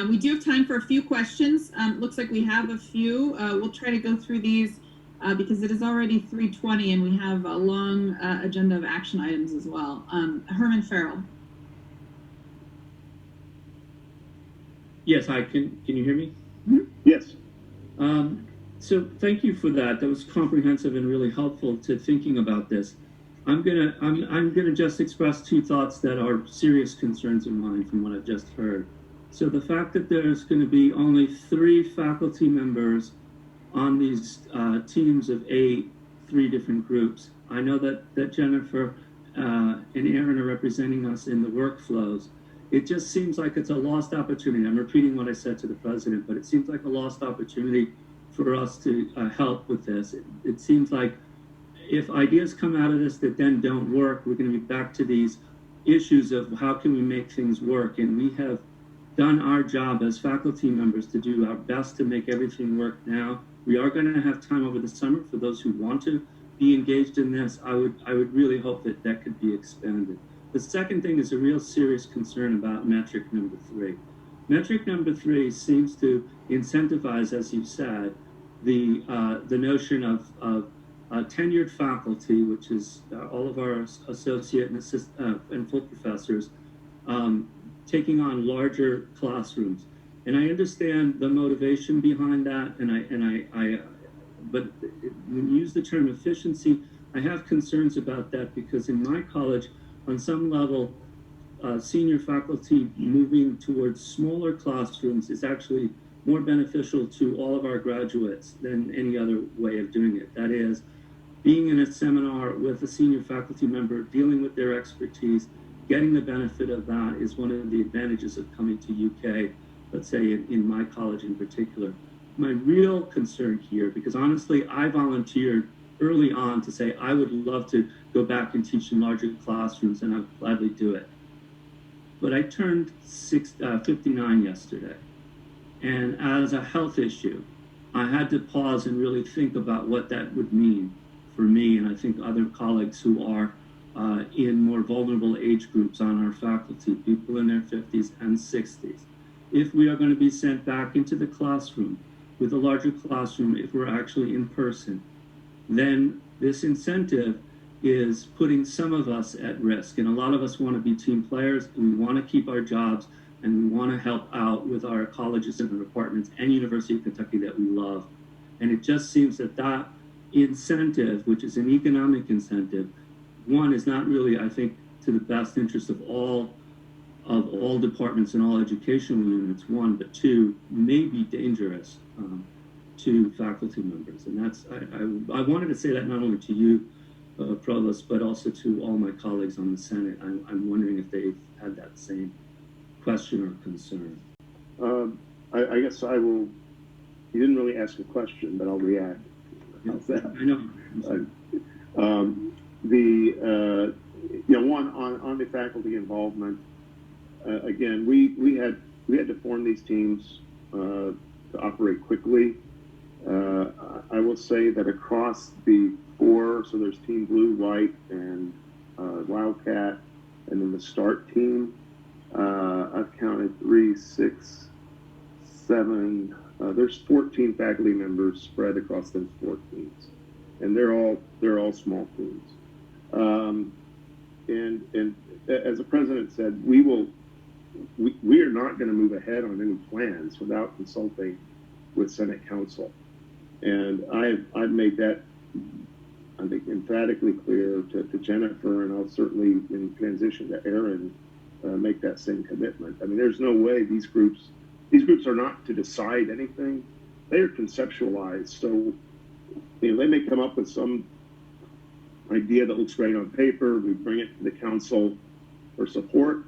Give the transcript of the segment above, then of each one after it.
We do have time for a few questions. Looks like we have a few. We'll try to go through these because it is already 3:20 and we have a long agenda of action items as well. Herman Farrell. Yes, hi. Can you hear me? Mm-hmm. Yes. So thank you for that. That was comprehensive and really helpful to thinking about this. I'm gonna just express two thoughts that are serious concerns of mine from what I've just heard. So the fact that there's going to be only 3 faculty members on these teams of 8, 3 different groups. I know that Jennifer and Aaron are representing us in the workflows. It just seems like it's a lost opportunity. I'm repeating what I said to the president, but it seems like a lost opportunity for us to help with this. It seems like if ideas come out of this that then don't work, we're going to be back to these issues of how can we make things work. And we have done our job as faculty members to do our best to make everything work now. We are going to have time over the summer for those who want to be engaged in this. I would really hope that that could be expanded. The second thing is a real serious concern about metric number 3. Metric number 3 seems to incentivize, as you've said, the notion of tenured faculty, which is all of our associate and full professors, taking on larger classrooms. And I understand the motivation behind that, but when you use the term efficiency, I have concerns about that because in my college, on some level, senior faculty moving towards smaller classrooms is actually more beneficial to all of our graduates than any other way of doing it. That is, being in a seminar with a senior faculty member, dealing with their expertise, getting the benefit of that is one of the advantages of coming to UK, let's say in my college in particular. My real concern here, because honestly, I volunteered early on to say I would love to go back and teach in larger classrooms, and I'd gladly do it. But I turned 59 yesterday. And as a health issue, I had to pause and really think about what that would mean for me, and I think other colleagues who are in more vulnerable age groups on our faculty, people in their 50s and 60s. If we are going to be sent back into the classroom with a larger classroom, if we're actually in person, then this incentive is putting some of us at risk. And a lot of us want to be team players, and we want to keep our jobs, and we want to help out with our colleges and departments and University of Kentucky that we love. And it just seems that that incentive, which is an economic incentive, one is not really, I think, to the best interest of all departments and all educational units, one, but two, may be dangerous to faculty members. And that's, I wanted to say that not only to you, Provost, but also to all my colleagues on the Senate. I'm wondering if they've had that same question or concern. I guess I will, you didn't really ask a question, but I'll react. How's that? I know. One on the faculty involvement. Again, we had to form these teams to operate quickly. I will say that across the 4, so there's Team Blue, White, and Wildcat, and then the START team. I've counted 3, 6, 7. There's 14 faculty members spread across those 4 teams, and they're all small teams. And as the president said, we are not going to move ahead on any plans without consulting with Senate Counsel. And I've made that, I think, emphatically clear to Jennifer, and I'll certainly, in transition to Aaron, make that same commitment. I mean, there's no way these groups are not to decide anything. They are conceptualized. So, they may come up with some idea that looks great on paper. We bring it to the council for support.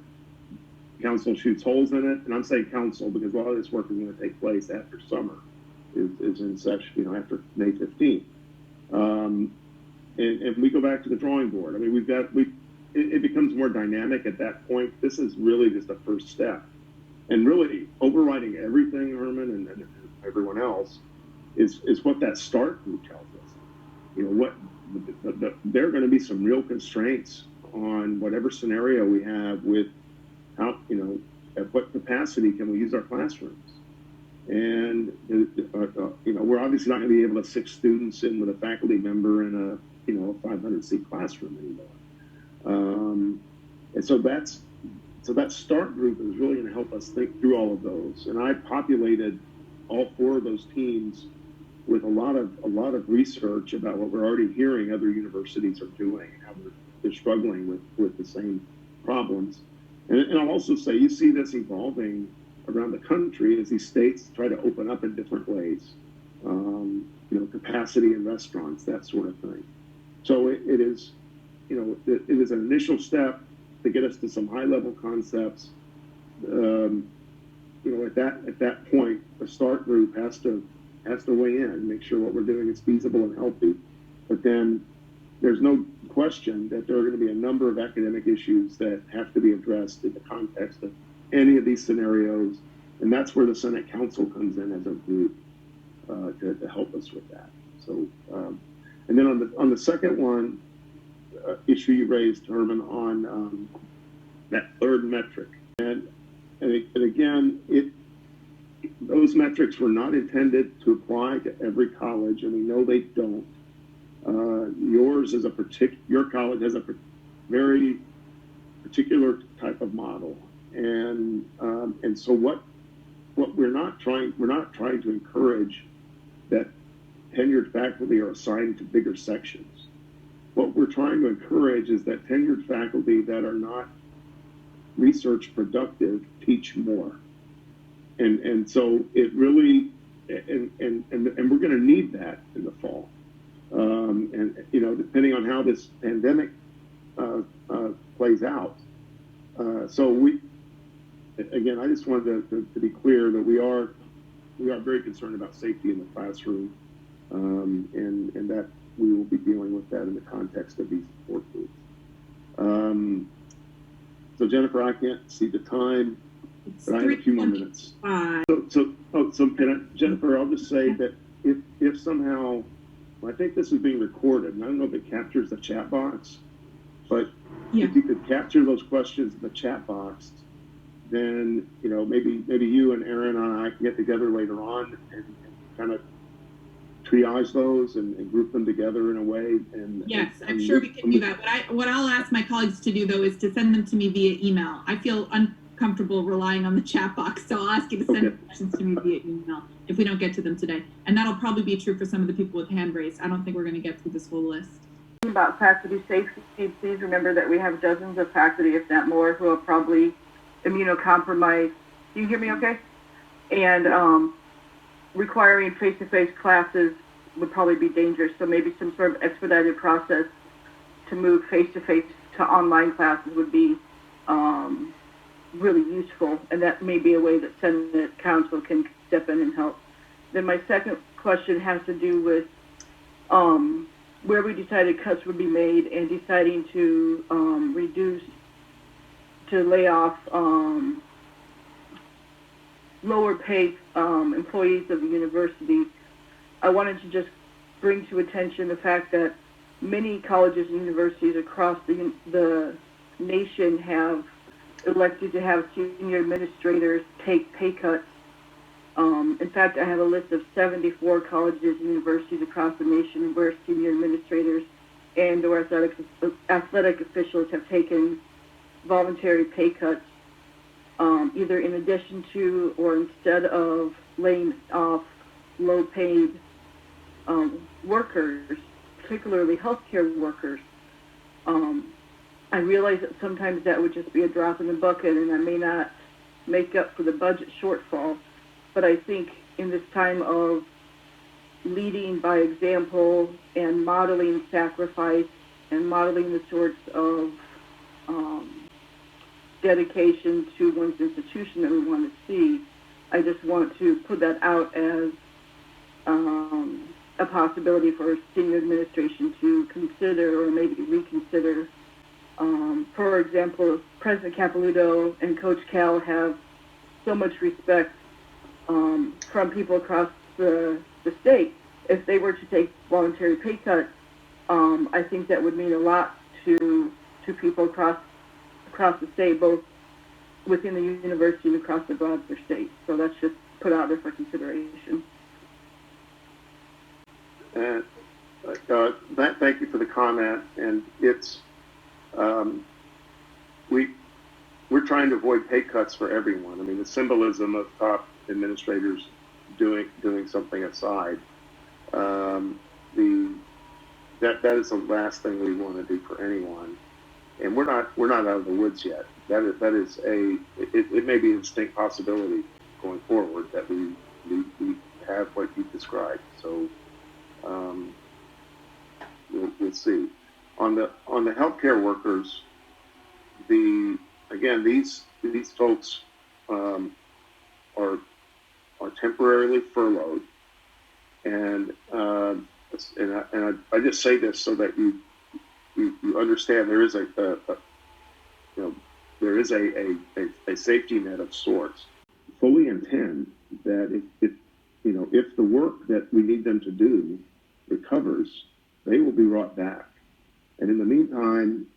Council shoots holes in it, and I'm saying council because a lot of this work is going to take place after summer, is in session, after May 15th. And we go back to the drawing board. I mean, it becomes more dynamic at that point. This is really just the first step. And really overriding everything, Herman, and everyone else, is what that START group tells us. There are going to be some real constraints on whatever scenario we have with at what capacity can we use our classrooms? And we're obviously not going to be able to 6 students in with a faculty member in a 500-seat classroom anymore. And so that start group is really going to help us think through all of those. And I populated all 4 of those teams with a lot of research about what we're already hearing other universities are doing and how they're struggling with the same problems. And I'll also say you see this evolving around the country as these states try to open up in different ways. Capacity in restaurants, that sort of thing. So it is an initial step to get us to some high-level concepts. At that point, the start group has to weigh in, make sure what we're doing is feasible and healthy. But then there's no question that there are going to be a number of academic issues that have to be addressed in the context of any of these scenarios, and that's where the Senate Council comes in as a group to help us with that. So, and then on the second one, issue you raised, Herman, on that third metric, and again, those metrics were not intended to apply to every college, and we know they don't. Your college has a very particular type of model, and so what we're not trying to encourage that tenured faculty are assigned to bigger sections. What we're trying to encourage is that tenured faculty that are not research productive teach more, and so it really and we're going to need that in the fall. And depending on how this pandemic plays out. So I just wanted to be clear that we are very concerned about safety in the classroom, and that we will be dealing with that in the context of these support groups. So Jennifer, I can't see the time, but I have a few more minutes. Jennifer, I'll just say that if somehow, I think this is being recorded, and I don't know if it captures the chat box, but if you could capture those questions in the chat box, then maybe you and Aaron and I can get together later on and kind of triage those and group them together in a way. And yes, I'm sure we can do that. What I'll ask my colleagues to do though is to send them to me via email. I feel uncomfortable relying on the chat box, so I'll ask you to send questions to me via email if we don't get to them today. And that'll probably be true for some of the people with hand raised. I don't think we're going to get through this whole list. About faculty safety, please remember that we have dozens of faculty, if not more, who are probably immunocompromised. Do you hear me okay? And requiring face-to-face classes would probably be dangerous. So maybe some sort of expedited process to move face-to-face to online classes would be really useful. And that may be a way that Senate Council can step in and help. Then my second question has to do with where we decided cuts would be made and deciding to lay off lower paid employees of the university. I wanted to just bring to attention the fact that many colleges and universities across the nation have elected to have senior administrators take pay cuts. In fact, I have a list of 74 colleges and universities across the nation where senior administrators and or athletic officials have taken voluntary pay cuts, either in addition to or instead of laying off low-paid workers, particularly healthcare workers. I realize that sometimes that would just be a drop in the bucket, and I may not make up for the budget shortfall. But I think in this time of leading by example and modeling sacrifice and modeling the sorts of dedication to one's institution that we want to see, I just want to put that out as a possibility for senior administration to consider or maybe reconsider. For example, President Capilouto and Coach Cal have so much respect from people across the state. If they were to take voluntary pay cuts, I think that would mean a lot to people across the state, both within the university and across the broader state. So that's just put out there for consideration. And thank you for the comment. And it's we're trying to avoid pay cuts for everyone. I mean, the symbolism of top administrators doing something aside, that is the last thing we want to do for anyone. And we're not out of the woods yet. It may be a distinct possibility going forward that we have what you described. So we'll see. On the healthcare workers, these folks are temporarily furloughed, and I just say this so that you understand there is a safety net of sorts. Fully intend that if the work that we need them to do recovers, they will be brought back. And in the meantime,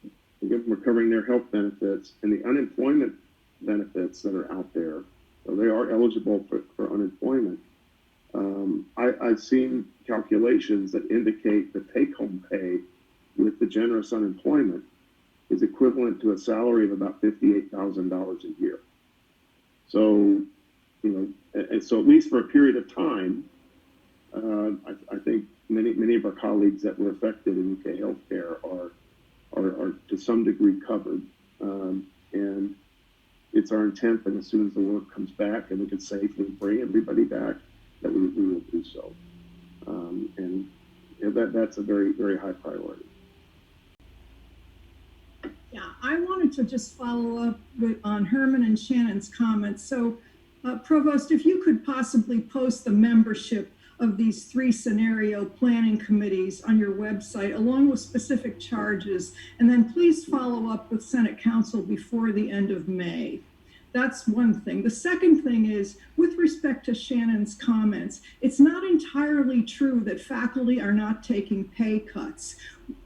again, we're covering their health benefits and the unemployment benefits that are out there. So they are eligible for unemployment. I've seen calculations that indicate the take-home pay with the generous unemployment is equivalent to a salary of about $58,000 a year. So, and so at least for a period of time, I think many of our colleagues that were affected in UK healthcare are to some degree covered. And it's our intent that as soon as the work comes back and we can safely bring everybody back, that we will do so. And that's a very, very high priority. Yeah, I wanted to just follow up on Herman and Shannon's comments. So, Provost, if you could possibly post the membership of these 3 scenario planning committees on your website, along with specific charges, and then please follow up with Senate Council before the end of May. That's one thing. The second thing is, with respect to Shannon's comments, it's not entirely true that faculty are not taking pay cuts.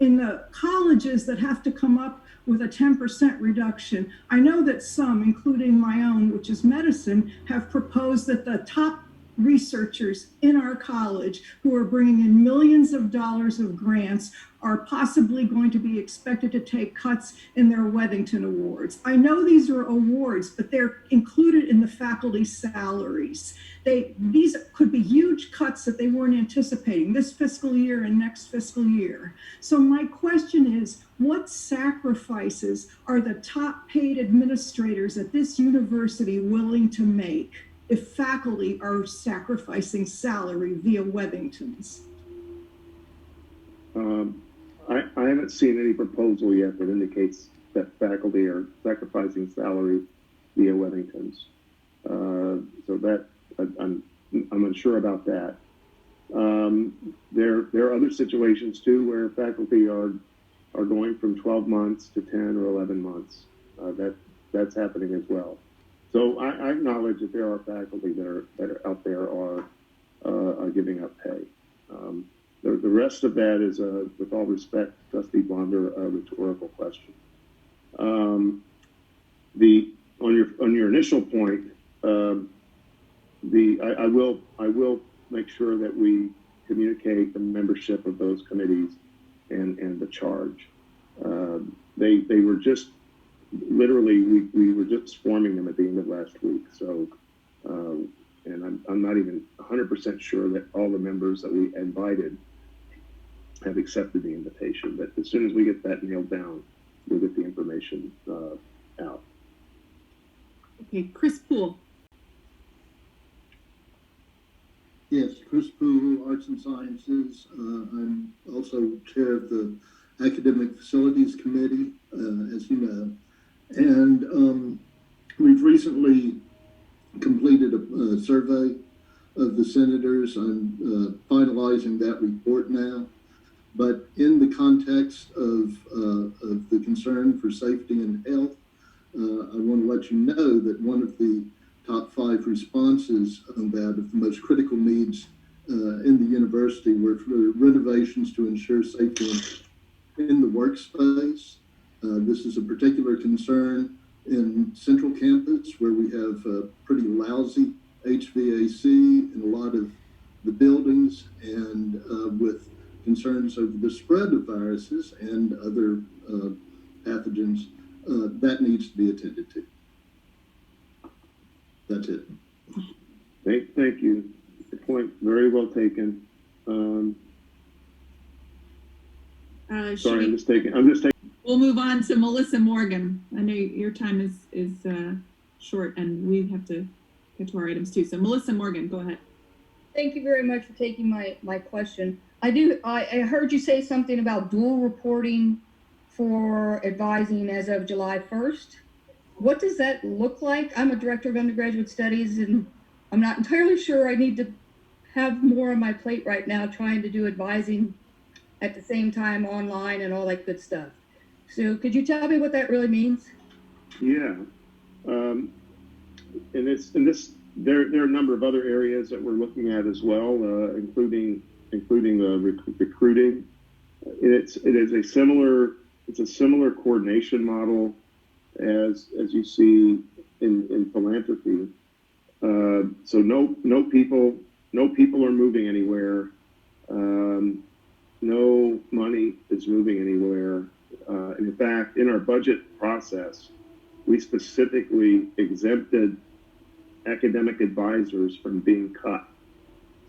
In the colleges that have to come up with a 10% reduction, I know that some, including my own, which is medicine, have proposed that the top researchers in our college who are bringing in millions of dollars of grants are possibly going to be expected to take cuts in their Wethington Awards. I know these are awards, but they're included in the faculty salaries. These could be huge cuts that they weren't anticipating this fiscal year and next fiscal year. So my question is, what sacrifices are the top paid administrators at this university willing to make if faculty are sacrificing salary via Wethingtons? I haven't seen any proposal yet that indicates that faculty are sacrificing salary via Wethingtons. So that I'm unsure about that. There are other situations too where faculty are going from 12 months to 10 or 11 months. That's happening as well. So I acknowledge that there are faculty that are out there are giving up pay. The rest of that is, with all respect, Trustee Blonder, a rhetorical question. On your initial point, I will make sure that we communicate the membership of those committees and the charge. They were just literally we were just forming them at the end of last week. So, and I'm not even 100% sure that all the members that we invited have accepted the invitation. But as soon as we get that nailed down, we'll get the information out. Okay, Chris Poole. Yes, Chris Poole, Arts and Sciences. I'm also chair of the Academic Facilities Committee, as you know. And we've recently completed a survey of the senators. I'm finalizing that report now. But in the context of the concern for safety and health, I want to let you know that one of the top 5 responses on that of the most critical needs in the university were for renovations to ensure safety in the workspace. This is a particular concern in Central Campus, where we have pretty lousy HVAC in a lot of the buildings, and with concerns over the spread of viruses and other pathogens, that needs to be attended to. That's it. Thank you. The point very well taken. Sorry, I'm just taking. We'll move on to Melissa Morgan. I know your time is short, and we have to get to our items too. So Melissa Morgan, go ahead. Thank you very much for taking my question. I heard you say something about dual reporting for advising as of July 1st. What does that look like? I'm a director of undergraduate studies, and I'm not entirely sure I need to have more on my plate right now trying to do advising at the same time online and all that good stuff. So could you tell me what that really means? Yeah. There are a number of other areas that we're looking at as well, including recruiting. It's a similar coordination model as you see in philanthropy. So no people are moving anywhere. No money is moving anywhere. And in fact, in our budget process, we specifically exempted academic advisors from being cut.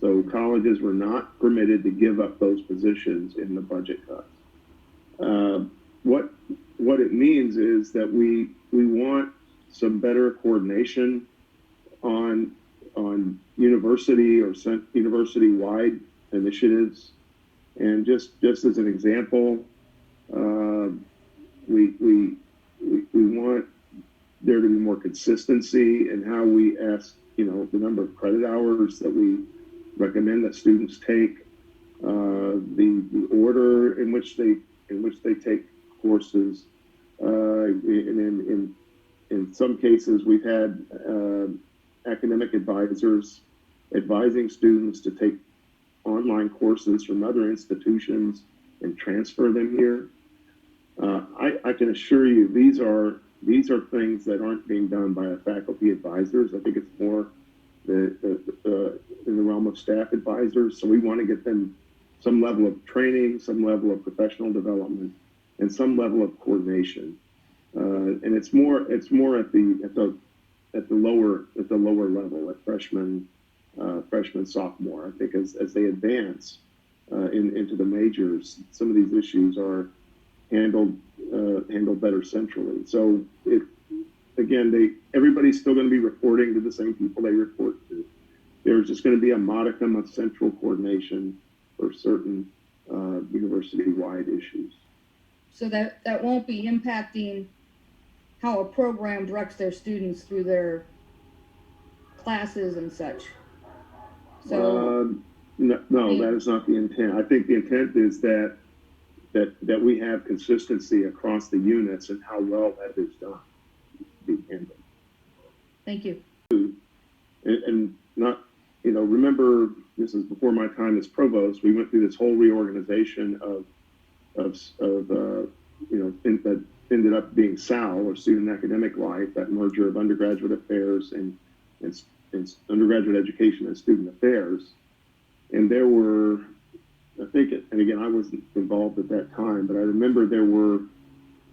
So colleges were not permitted to give up those positions in the budget cuts. What it means is that we want some better coordination on university or university-wide initiatives. And just as an example, we want there to be more consistency in how we ask, the number of credit hours that we recommend that students take, the order in which they take courses. And in some cases, we've had academic advisors advising students to take online courses from other institutions and transfer them here. I can assure you these are things that aren't being done by our faculty advisors. I think it's more in the realm of staff advisors. So we want to get them some level of training, some level of professional development, and some level of coordination. And it's more at the lower level, at freshman, sophomore. I think as they advance into the majors, some of these issues are handled better centrally. So everybody's still going to be reporting to the same people they report to. There's just going to be a modicum of central coordination for certain university-wide issues. So that won't be impacting how a program directs their students through their classes and such. So no, that is not the intent. I think the intent is that we have consistency across the units and how well that is done. Thank you. And not, remember, this is before my time as provost. We went through this whole reorganization that ended up being SAL, or Student Academic Life, that merger of undergraduate affairs and undergraduate education and student affairs. And there were, and again, I wasn't involved at that time, but I remember there were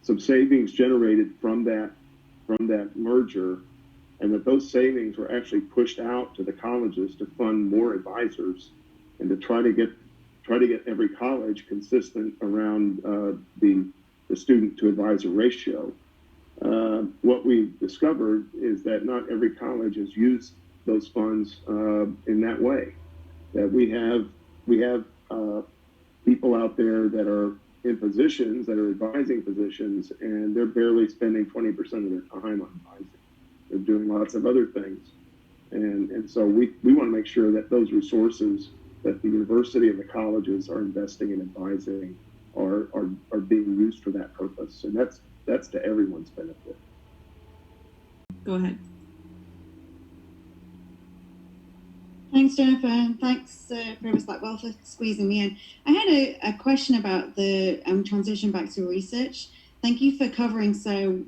some savings generated from that merger, and that those savings were actually pushed out to the colleges to fund more advisors and to try to get every college consistent around the student to advisor ratio. What we discovered is that not every college has used those funds in that way. That we have people out there that are in positions, that are advising positions, and they're barely spending 20% of their time on advising. They're doing lots of other things. And so we want to make sure that those resources that the university and the colleges are investing in advising are being used for that purpose. And that's to everyone's benefit. Go ahead. Thanks, Jennifer, and thanks, Provost Blackwell, for squeezing me in. I had a question about the transition back to research. thank you for covering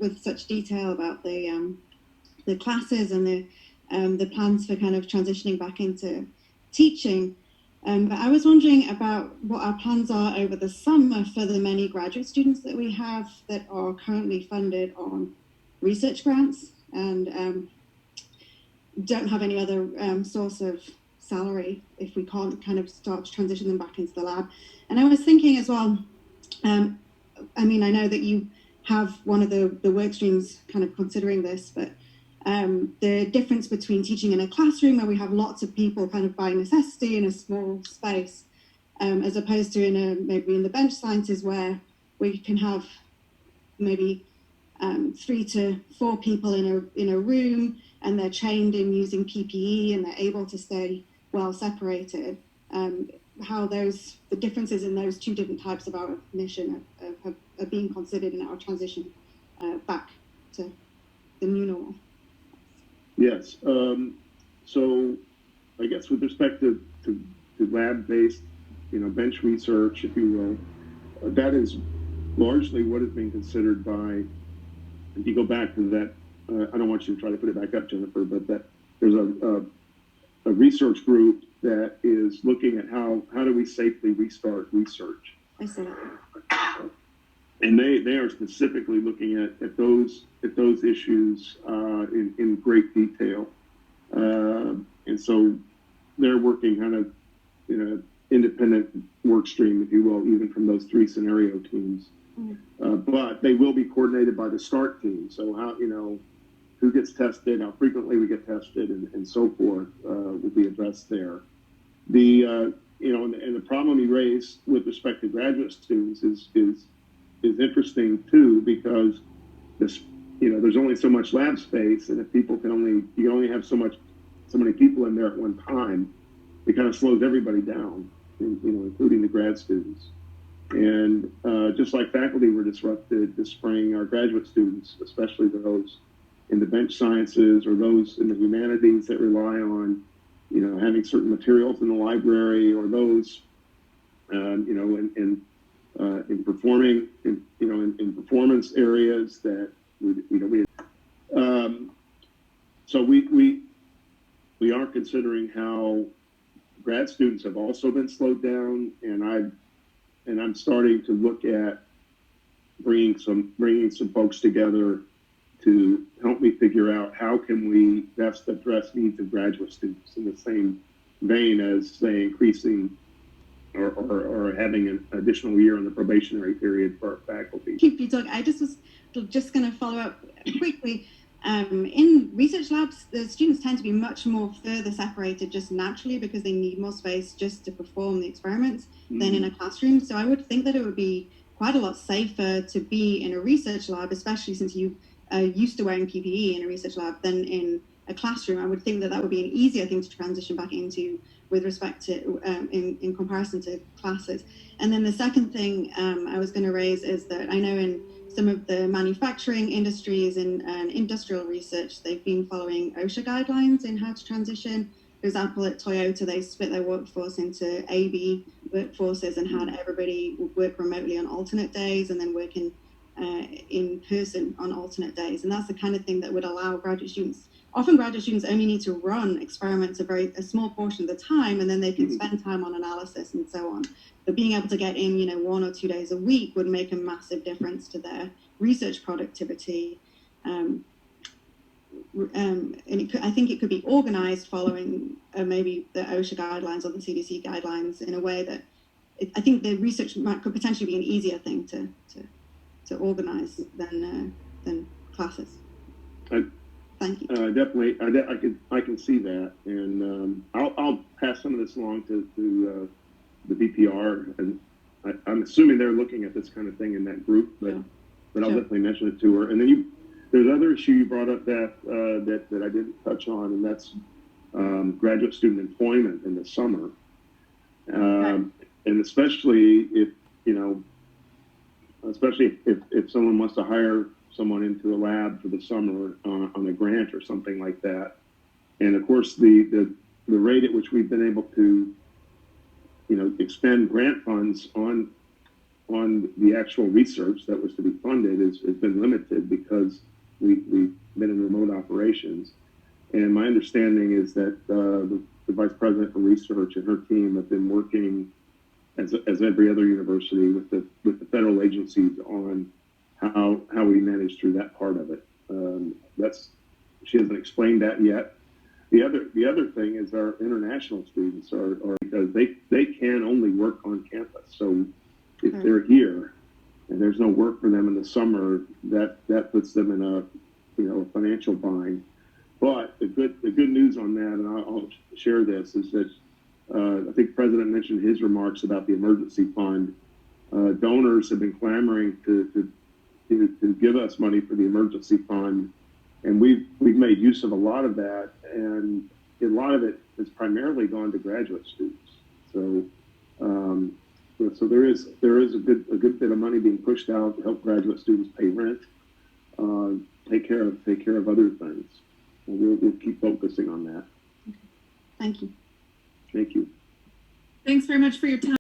with such detail about the classes and the plans for kind of transitioning back into teaching. But I was wondering about what our plans are over the summer for the many graduate students that we have that are currently funded on research grants and don't have any other source of salary if we can't kind of start to transition them back into the lab. And I was thinking as well, I mean, I know that you have one of the work streams kind of considering this, but the difference between teaching in a classroom where we have lots of people kind of by necessity in a small space, as opposed to maybe in the bench sciences where we can have maybe 3 to 4 people in a room, and they're trained in using PPE and they're able to stay well separated. How the differences in those two different types of our mission are being considered in our transition back to the new normal. Yes. So I guess with respect to lab-based, bench research, if you will, that is largely what is being considered by, if you go back to that, I don't want you to try to put it back up, Jennifer, but that there's a research group that is looking at how do we safely restart research. I see that. And they are specifically looking at those issues in great detail, and so they're working kind of in an independent work stream, if you will, even from those 3 scenario teams. But they will be coordinated by the START team. So how who gets tested, how frequently we get tested, and so forth will be addressed there. The and the problem you raise with respect to graduate students is interesting too, because this there's only so much lab space, and if you can only have so many people in there at one time, it kind of slows everybody down, including the grad students. And just like faculty were disrupted this spring, our graduate students, especially those in the bench sciences or those in the humanities that rely on having certain materials in the library, or those in performing in performance areas that so we are considering how grad students have also been slowed down, and I'm starting to look at bringing some folks together to help me figure out how can we best address needs of graduate students in the same vein as, say, increasing or having an additional year on the probationary period for our faculty. Keep you talking. I was just going to follow up quickly. In research labs, the students tend to be much more further separated just naturally because they need more space just to perform the experiments than in a classroom. So I would think that it would be quite a lot safer to be in a research lab, especially since you are used to wearing PPE in a research lab, than in a classroom. I would think that would be an easier thing to transition back into with respect to in comparison to classes. And then the second thing I was going to raise is that I know in some of the manufacturing industries and industrial research, they've been following OSHA guidelines in how to transition. For example, at Toyota, they split their workforce into A/B workforces and had everybody work remotely on alternate days and then work in person on alternate days. And that's the kind of thing that would allow graduate students. Often graduate students only need to run experiments a small portion of the time, and then they can spend time on analysis and so on. But being able to get in, 1 or 2 days a week would make a massive difference to their research productivity. And I think it could be organized following maybe the OSHA guidelines or the CDC guidelines in a way that I think the research could potentially be an easier thing to organize than classes. Thank you. Definitely, I can see that, and I'll pass some of this along to the VPR, and I'm assuming they're looking at this kind of thing in that group, but I'll definitely mention it to her. And then there's another issue you brought up that I didn't touch on, and that's graduate student employment in the summer, and especially if someone wants to hire someone into a lab for the summer on a grant or something like that. And of course, the rate at which we've been able to, expend grant funds on on the actual research that was to be funded has been limited because we've been in remote operations. And my understanding is that the Vice President for Research and her team have been working, as every other university, with the federal agencies on how we manage through that part of it. She hasn't explained that yet. The other thing is our international students are because they can only work on campus. So if they're here and there's no work for them in the summer, that puts them in a financial bind. But the good news on that, and I'll share this, is that I think the President mentioned his remarks about the emergency fund. Donors have been clamoring to give us money for the emergency fund, and we've made use of a lot of that, and a lot of it has primarily gone to graduate students. So there is a good bit of money being pushed out to help graduate students pay rent, take care of other things. And we'll keep focusing on that. Thank you. Thank you. Thanks very much for your time.